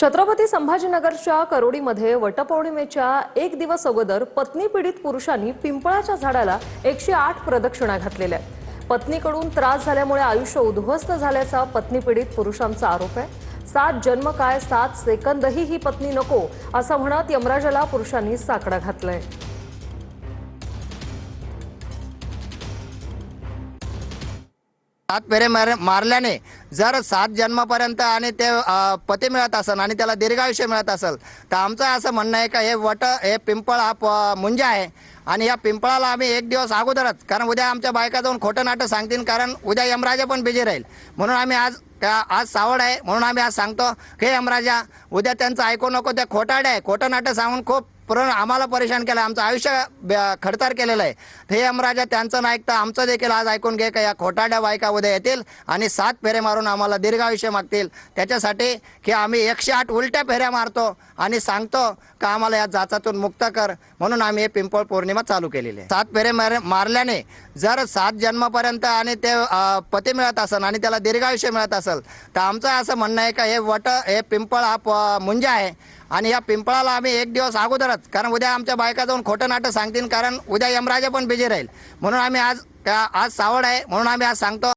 छत्रपती संभाजीनगरच्या करोडीमध्ये वटपौर्णिमेच्या एक दिवस अगोदर पत्नी पीडित पुरुषांनी पिंपळाच्या झाडाला 108 प्रदक्षिणा घातलेल्या आहेत। पत्नीकडून त्रास झाल्यामुळे आयुष्य उद्ध्वस्त झाल्याचा पत्नी पीडित पुरुषांचा आरोप आहे। 7 जन्म काय 7 सेकंदही ही पत्नी नको असं म्हणत यमराजाला पुरुषांनी साकडा घातलाय। 7 फेरे मारल्याने जर 7 जन्मापर्यंत आणि ते पती मिळत असेल आणि त्याला दीर्घायुष्य मिळत असेल तर आमचं असं म्हणणं आहे का हे पिंपळ हा मुंजा आहे आणि या पिंपळाला आम्ही एक दिवस अगोदरच, कारण उद्या आमच्या बायका जाऊन खोटं नाटं सांगतील, कारण उद्या यमराजा पण बिझी राहील, म्हणून आम्ही आज सावड आहे म्हणून आम्ही आज सांगतो हे यमराजा उद्या त्यांचं ऐकू नको, ते खोटाडे आहे, खोटं नाटं सांगून खूप आम्हाला परेशान केलं, आमचं आयुष्य खडतर केलेलं आहे। हे यमराजा त्यांचं नाही ऐकता आमचं देखील आज ऐकून घे का या खोटाड्या बायका उद्या येतील आणि 7 फेरे मारून आम्हाला दीर्घायुष्य मागतील, त्याच्यासाठी की आम्ही 108 उलट्या फेऱ्या मारतो आणि सांगतो का आम्हाला या जाचातून मुक्त कर, म्हणून आम्ही हे पिंपळ पौर्णिमा चालू केलेली आहे। 7 फेरे मारल्याने जर 7 जन्मापर्यंत आणि ते पती मिळत असेल आणि त्याला दीर्घायुष्य मिळत असेल तर आमचं असं म्हणणं आहे का हे पिंपळ हा मुंजा आहे आणि या पिंपळाला आम्ही एक दिवस अगोदरच, कारण उद्या आमच्या बायका जाऊन खोटं नाटं सांगतील, कारण उद्या यमराजा पण बिझी राहील, म्हणून आम्ही आज सावड आहे म्हणून आम्ही आज सांगतो